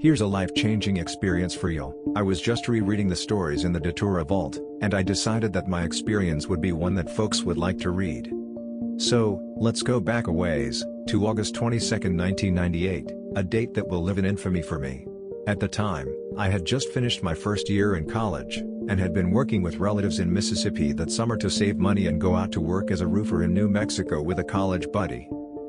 Here's a life-changing experience for you. I was just rereading the stories in the Datura vault, and I decided that my experience would be one that folks would like to read. So, let's go back a ways, to August 22, 1998, a date that will live in infamy for me. At the time, I had just finished my first year in college, and had been working with relatives in Mississippi that summer to save money and go out to work as a roofer in New Mexico with a college buddy.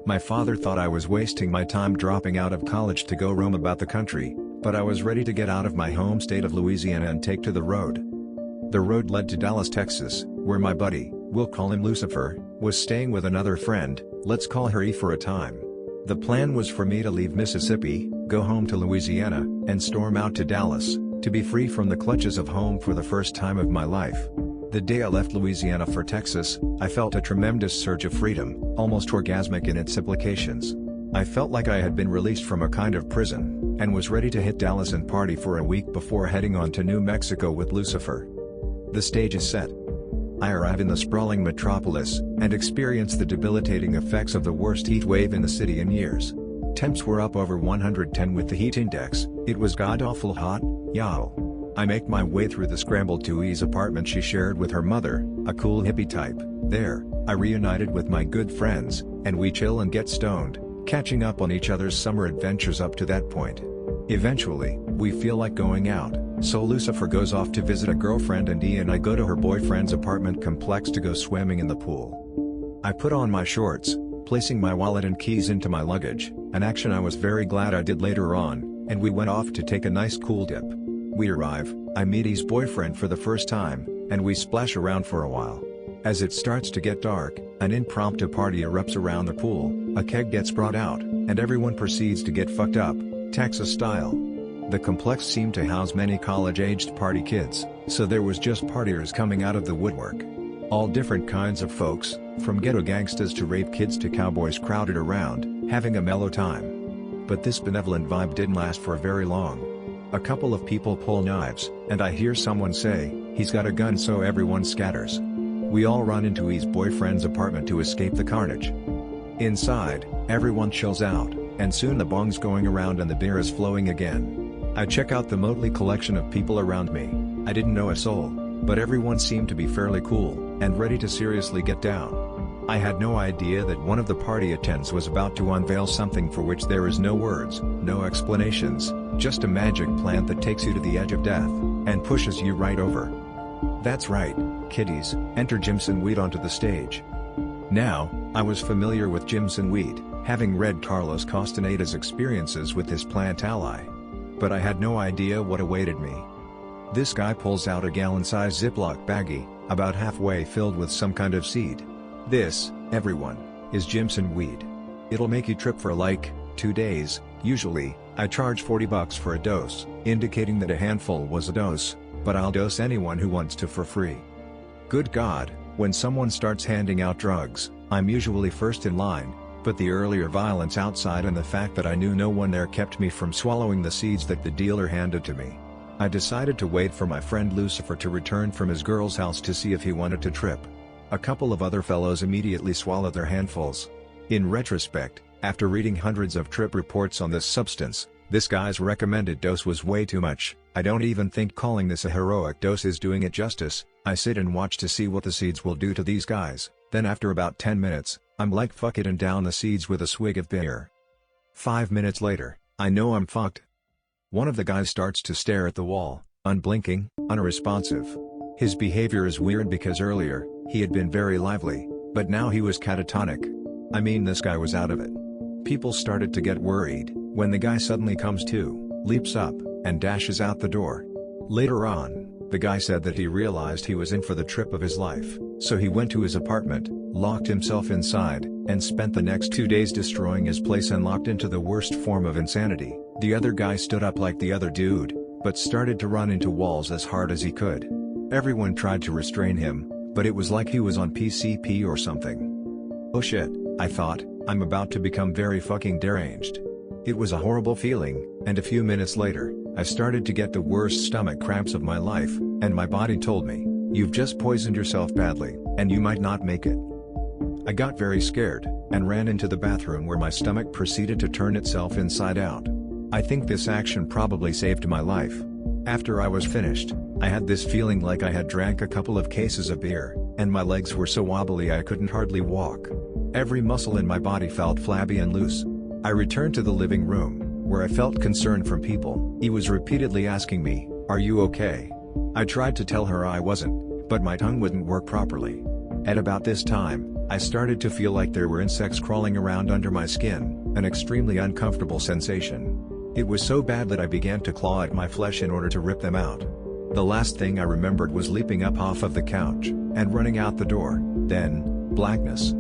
My father thought I was wasting my time dropping out of college to go roam about the country, but I was ready to get out of my home state of Louisiana and take to the road. The road led to Dallas, Texas, where my buddy, we'll call him Lucifer, was staying with another friend, let's call her E for a time. The plan was for me to leave Mississippi, go home to Louisiana, and storm out to Dallas, to be free from the clutches of home for the first time of my life. The day I left Louisiana for Texas, I felt a tremendous surge of freedom, almost orgasmic in its implications. I felt like I had been released from a kind of prison, and was ready to hit Dallas and party for a week before heading on to New Mexico with Lucifer. The stage is set. I arrive in the sprawling metropolis, and experience the debilitating effects of the worst heat wave in the city in years. Temps were up over 110 with the heat index, it was god-awful hot, y'all. I make my way through the scrambled to E's apartment she shared with her mother, a cool hippie type. There, I reunited with my good friends, and we chill and get stoned, catching up on each other's summer adventures up to that point. Eventually, we feel like going out, so Lucifer goes off to visit a girlfriend and E and I go to her boyfriend's apartment complex to go swimming in the pool. I put on my shorts, placing my wallet and keys into my luggage, an action I was very glad I did later on, and we went off to take a nice cool dip. We arrive, I meet E's boyfriend for the first time, and we splash around for a while. As it starts to get dark, an impromptu party erupts around the pool, a keg gets brought out, and everyone proceeds to get fucked up, Texas style. The complex seemed to house many college-aged party kids, so there was just partiers coming out of the woodwork. All different kinds of folks, from ghetto gangsters to rape kids to cowboys crowded around, having a mellow time. But this benevolent vibe didn't last for very long. A couple of people pull knives, and I hear someone say, "He's got a gun," so everyone scatters. We all run into E's boyfriend's apartment to escape the carnage. Inside, everyone chills out, and soon the bong's going around and the beer is flowing again. I check out the motley collection of people around me. I didn't know a soul, but everyone seemed to be fairly cool, and ready to seriously get down. I had no idea that one of the party attendants was about to unveil something for which there is no words, no explanations, just a magic plant that takes you to the edge of death, and pushes you right over. That's right, kiddies, enter Jimson Weed onto the stage. Now, I was familiar with Jimson Weed, having read Carlos Castaneda's experiences with his plant ally. But I had no idea what awaited me. This guy pulls out a gallon-sized Ziploc baggie, about halfway filled with some kind of seed. This, everyone, is Jimson Weed. It'll make you trip for like 2 days. Usually, I charge $40 for a dose, indicating that a handful was a dose, but I'll dose anyone who wants to for free. Good God, when someone starts handing out drugs, I'm usually first in line, but the earlier violence outside and the fact that I knew no one there kept me from swallowing the seeds that the dealer handed to me. I decided to wait for my friend Lucifer to return from his girl's house to see if he wanted to trip. A couple of other fellows immediately swallowed their handfuls. In retrospect, after reading hundreds of trip reports on this substance, this guy's recommended dose was way too much. I don't even think calling this a heroic dose is doing it justice. I sit and watch to see what the seeds will do to these guys, then after about 10 minutes, I'm like fuck it and down the seeds with a swig of beer. 5 minutes later, I know I'm fucked. One of the guys starts to stare at the wall, unblinking, unresponsive. His behavior is weird because earlier, he had been very lively, but now he was catatonic. I mean, this guy was out of it. People started to get worried, when the guy suddenly comes to, leaps up, and dashes out the door. Later on, the guy said that he realized he was in for the trip of his life, so he went to his apartment, locked himself inside, and spent the next 2 days destroying his place and locked into the worst form of insanity. The other guy stood up like the other dude, but started to run into walls as hard as he could. Everyone tried to restrain him, but it was like he was on PCP or something. Oh shit, I thought, I'm about to become very fucking deranged. It was a horrible feeling, and a few minutes later, I started to get the worst stomach cramps of my life, and my body told me, "You've just poisoned yourself badly, and you might not make it." I got very scared, and ran into the bathroom where my stomach proceeded to turn itself inside out. I think this action probably saved my life. After I was finished, I had this feeling like I had drank a couple of cases of beer, and my legs were so wobbly I couldn't hardly walk. Every muscle in my body felt flabby and loose. I returned to the living room, where I felt concern from people. He was repeatedly asking me, "Are you okay?" I tried to tell her I wasn't, but my tongue wouldn't work properly. At about this time, I started to feel like there were insects crawling around under my skin, an extremely uncomfortable sensation. It was so bad that I began to claw at my flesh in order to rip them out. The last thing I remembered was leaping up off of the couch, and running out the door, then, blackness.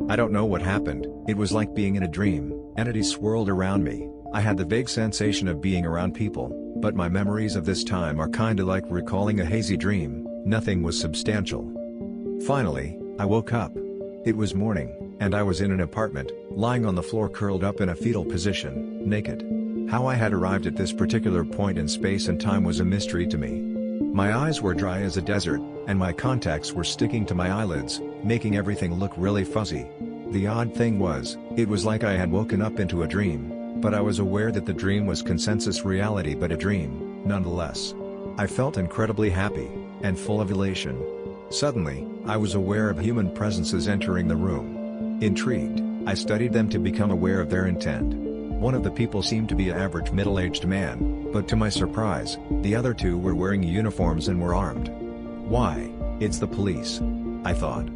I don't know what happened. It was like being in a dream. Entities swirled around me. I had the vague sensation of being around people, but my memories of this time are kinda like recalling a hazy dream. Nothing was substantial. Finally, I woke up. It was morning, and I was in an apartment, lying on the floor curled up in a fetal position, naked. How I had arrived at this particular point in space and time was a mystery to me. My eyes were dry as a desert, and my contacts were sticking to my eyelids, making everything look really fuzzy. The odd thing was, it was like I had woken up into a dream, but I was aware that the dream was consensus reality but a dream, nonetheless. I felt incredibly happy, and full of elation. Suddenly, I was aware of human presences entering the room. Intrigued, I studied them to become aware of their intent. One of the people seemed to be an average middle-aged man, but to my surprise, the other two were wearing uniforms and were armed. Why, it's the police, I thought.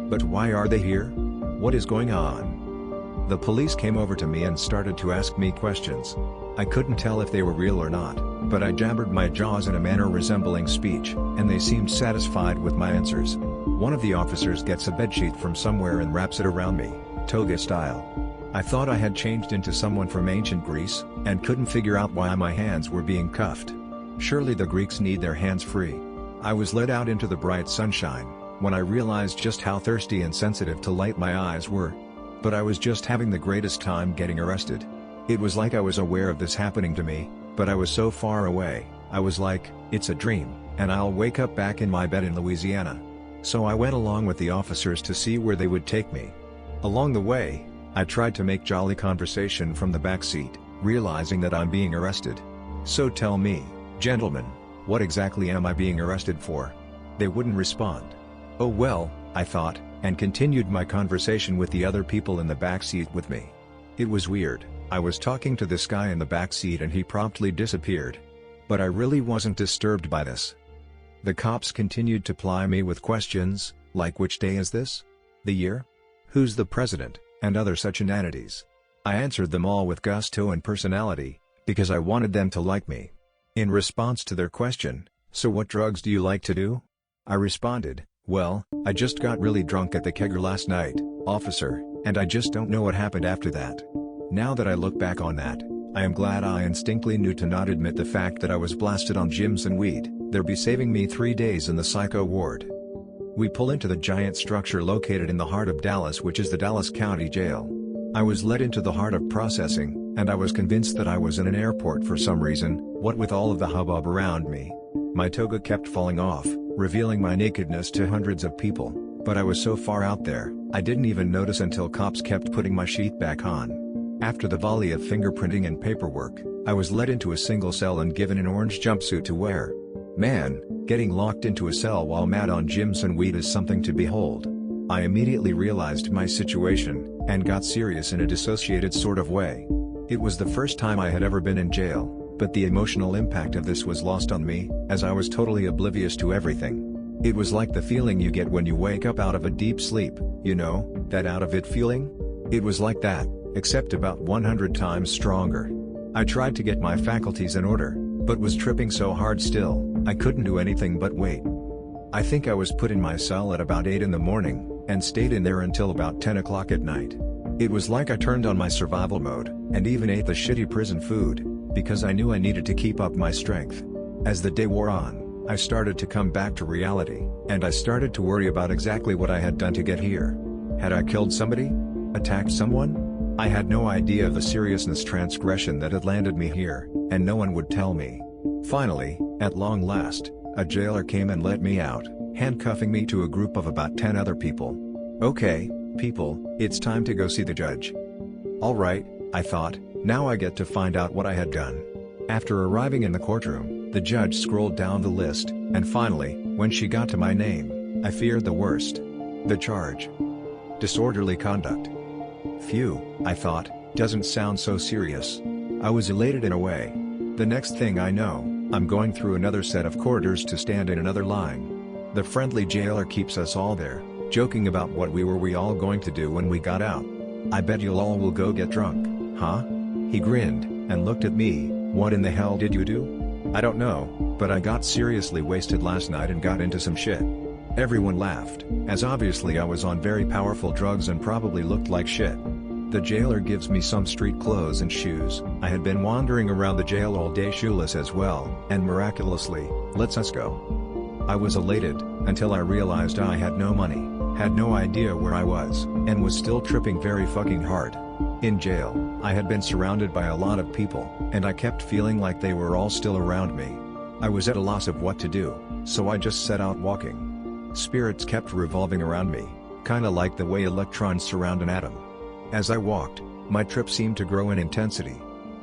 But why are they here? What is going on? The police came over to me and started to ask me questions. I couldn't tell if they were real or not, but I jabbered my jaws in a manner resembling speech, and they seemed satisfied with my answers. One of the officers gets a bedsheet from somewhere and wraps it around me, toga style. I thought I had changed into someone from ancient Greece, and couldn't figure out why my hands were being cuffed. Surely the Greeks need their hands free. I was led out into the bright sunshine, when I realized just how thirsty and sensitive to light my eyes were. But I was just having the greatest time getting arrested. It was like I was aware of this happening to me, but I was so far away. I was like, it's a dream, and I'll wake up back in my bed in Louisiana. So I went along with the officers to see where they would take me. Along the way, I tried to make jolly conversation from the back seat, realizing that I'm being arrested. So tell me, gentlemen, what exactly am I being arrested for? They wouldn't respond. Oh well, I thought, and continued my conversation with the other people in the back seat with me. It was weird. I was talking to this guy in the back seat and he promptly disappeared. But I really wasn't disturbed by this. The cops continued to ply me with questions, like which day is this? The year? Who's the president? And other such inanities. I answered them all with gusto and personality, because I wanted them to like me. In response to their question, "So what drugs do you like to do?" I responded, "Well, I just got really drunk at the kegger last night, officer, and I just don't know what happened after that." Now that I look back on that, I am glad I instinctively knew to not admit the fact that I was blasted on gyms and weed. They'd be saving me 3 days in the psycho ward. We pull into the giant structure located in the heart of Dallas, which is the Dallas County Jail. I was led into the heart of processing, and I was convinced that I was in an airport for some reason, what with all of the hubbub around me. My toga kept falling off, revealing my nakedness to hundreds of people, but I was so far out there, I didn't even notice until cops kept putting my sheet back on. After the volley of fingerprinting and paperwork, I was led into a single cell and given an orange jumpsuit to wear. Man, getting locked into a cell while mad on gyms and weed is something to behold. I immediately realized my situation, and got serious in a dissociated sort of way. It was the first time I had ever been in jail, but the emotional impact of this was lost on me, as I was totally oblivious to everything. It was like the feeling you get when you wake up out of a deep sleep, you know, that out of it feeling? It was like that, except about 100 times stronger. I tried to get my faculties in order, but was tripping so hard still, I couldn't do anything but wait. I think I was put in my cell at about 8 in the morning, and stayed in there until about 10 o'clock at night. It was like I turned on my survival mode, and even ate the shitty prison food, because I knew I needed to keep up my strength. As the day wore on, I started to come back to reality, and I started to worry about exactly what I had done to get here. Had I killed somebody? Attacked someone? I had no idea of the seriousness transgression that had landed me here, and no one would tell me. Finally, at long last, a jailer came and let me out, handcuffing me to a group of about 10 other people. "Okay, people, it's time to go see the judge." "Alright, I thought, now I get to find out what I had done. After arriving in the courtroom, the judge scrolled down the list, and finally, when she got to my name, I feared the worst. The charge: disorderly conduct. Phew, I thought, doesn't sound so serious. I was elated in a way. The next thing I know, I'm going through another set of corridors to stand in another line. The friendly jailer keeps us all there, joking about what we were all going to do when we got out. I bet you'll all will go get drunk, huh? He grinned, and looked at me. What in the hell did you do? I don't know, but I got seriously wasted last night and got into some shit. Everyone laughed, as obviously I was on very powerful drugs and probably looked like shit. The jailer gives me some street clothes and shoes. I had been wandering around the jail all day shoeless as well, and miraculously, lets us go. I was elated, until I realized I had no money, had no idea where I was, and was still tripping very fucking hard. In jail, I had been surrounded by a lot of people, and I kept feeling like they were all still around me. I was at a loss of what to do, so I just set out walking. Spirits kept revolving around me, kinda like the way electrons surround an atom. As I walked, my trip seemed to grow in intensity.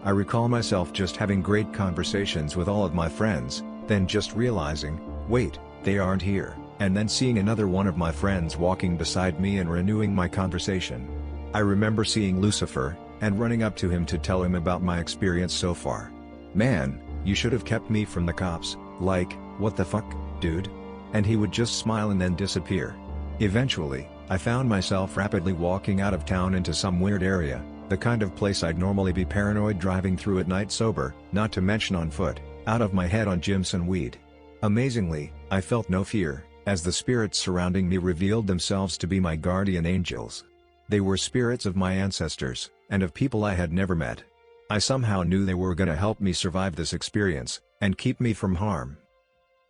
I recall myself just having great conversations with all of my friends, then just realizing, wait, they aren't here, and then seeing another one of my friends walking beside me and renewing my conversation. I remember seeing Lucifer, and running up to him to tell him about my experience so far. Man, you should have kept me from the cops, like, what the fuck, dude? And he would just smile and then disappear. Eventually, I found myself rapidly walking out of town into some weird area, the kind of place I'd normally be paranoid driving through at night sober, not to mention on foot, out of my head on Jimson weed. Amazingly, I felt no fear, as the spirits surrounding me revealed themselves to be my guardian angels. They were spirits of my ancestors, and of people I had never met. I somehow knew they were gonna help me survive this experience, and keep me from harm.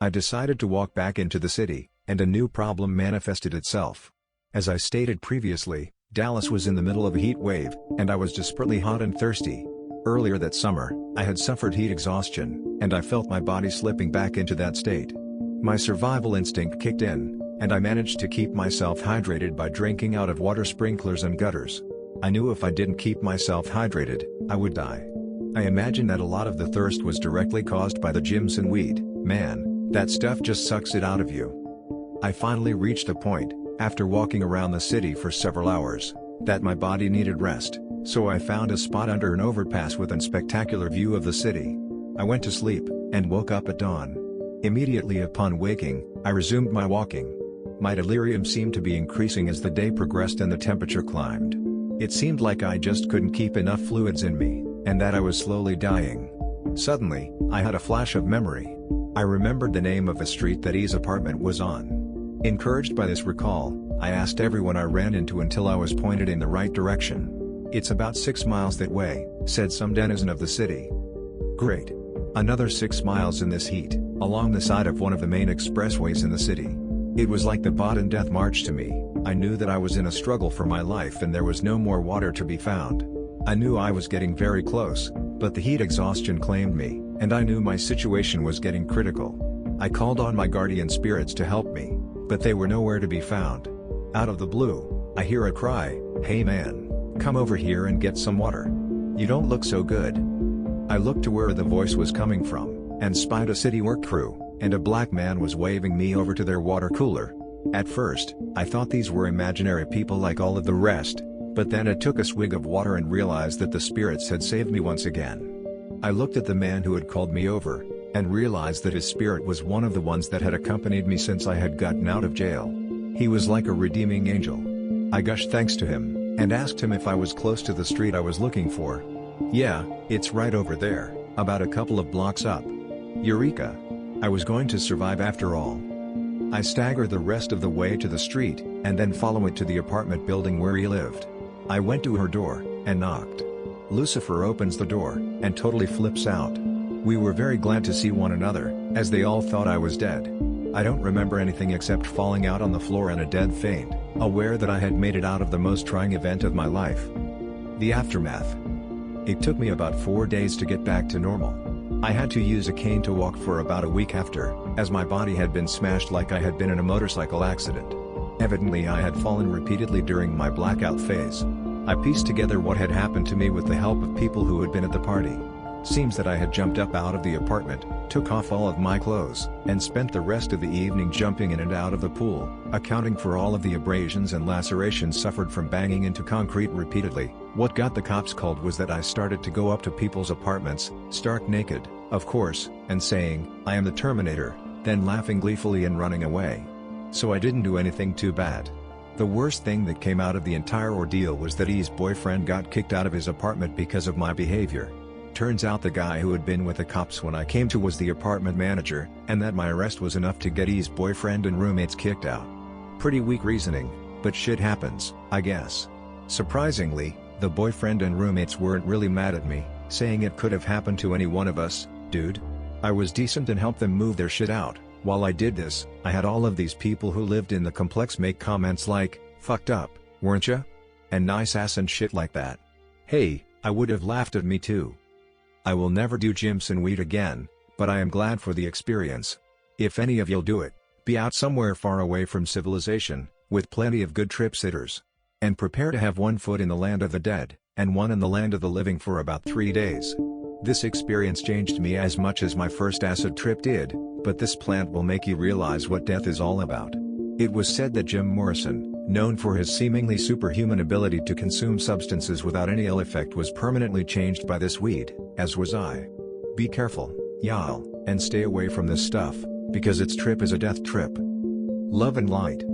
I decided to walk back into the city, and a new problem manifested itself. As I stated previously, Dallas was in the middle of a heat wave, and I was desperately hot and thirsty. Earlier that summer, I had suffered heat exhaustion, and I felt my body slipping back into that state. My survival instinct kicked in, and I managed to keep myself hydrated by drinking out of water sprinklers and gutters. I knew if I didn't keep myself hydrated, I would die. I imagine that a lot of the thirst was directly caused by the Jimson weed. Man, that stuff just sucks it out of you. I finally reached a point, after walking around the city for several hours, that my body needed rest, so I found a spot under an overpass with a spectacular view of the city. I went to sleep, and woke up at dawn. Immediately upon waking, I resumed my walking. My delirium seemed to be increasing as the day progressed and the temperature climbed. It seemed like I just couldn't keep enough fluids in me, and that I was slowly dying. Suddenly, I had a flash of memory. I remembered the name of a street that E's apartment was on. Encouraged by this recall, I asked everyone I ran into until I was pointed in the right direction. "It's about 6 miles that way," said some denizen of the city. Great. Another 6 miles in this heat, along the side of one of the main expressways in the city. It was like the Baden Death March to me. I knew that I was in a struggle for my life and there was no more water to be found. I knew I was getting very close, but the heat exhaustion claimed me, and I knew my situation was getting critical. I called on my guardian spirits to help me, but they were nowhere to be found. Out of the blue, I hear a cry, "Hey man, come over here and get some water. You don't look so good." I looked to where the voice was coming from, and spied a city work crew, and a black man was waving me over to their water cooler. At first, I thought these were imaginary people like all of the rest, but then I took a swig of water and realized that the spirits had saved me once again. I looked at the man who had called me over, and realized that his spirit was one of the ones that had accompanied me since I had gotten out of jail. He was like a redeeming angel. I gushed thanks to him, and asked him if I was close to the street I was looking for. "Yeah, it's right over there, about a couple of blocks up." Eureka! I was going to survive after all. I staggered the rest of the way to the street, and then follow it to the apartment building where he lived. I went to her door, and knocked. Lucifer opens the door, and totally flips out. We were very glad to see one another, as they all thought I was dead. I don't remember anything except falling out on the floor in a dead faint, aware that I had made it out of the most trying event of my life. The aftermath. It took me about 4 days to get back to normal. I had to use a cane to walk for about a week after, as my body had been smashed like I had been in a motorcycle accident. Evidently I had fallen repeatedly during my blackout phase. I pieced together what had happened to me with the help of people who had been at the party. Seems that I had jumped up out of the apartment, took off all of my clothes, and spent the rest of the evening jumping in and out of the pool, accounting for all of the abrasions and lacerations suffered from banging into concrete repeatedly. What got the cops called was that I started to go up to people's apartments, stark naked, of course, and saying, "I am the Terminator," then laughing gleefully and running away. So I didn't do anything too bad. The worst thing that came out of the entire ordeal was that E's boyfriend got kicked out of his apartment because of my behavior. Turns out the guy who had been with the cops when I came to was the apartment manager, and that my arrest was enough to get E's boyfriend and roommates kicked out. Pretty weak reasoning, but shit happens, I guess. Surprisingly, the boyfriend and roommates weren't really mad at me, saying it could have happened to any one of us, dude. I was decent and helped them move their shit out. While I did this, I had all of these people who lived in the complex make comments like, "Fucked up, weren't ya?" and nice ass and shit like that. Hey, I would have laughed at me too. I will never do gyms and weed again, but I am glad for the experience. If any of you'll do it, be out somewhere far away from civilization, with plenty of good trip sitters. And prepare to have one foot in the land of the dead, and one in the land of the living for about 3 days. This experience changed me as much as my first acid trip did, but this plant will make you realize what death is all about. It was said that Jim Morrison, known for his seemingly superhuman ability to consume substances without any ill effect, was permanently changed by this weed, as was I. Be careful, y'all, and stay away from this stuff, because its trip is a death trip. Love and light.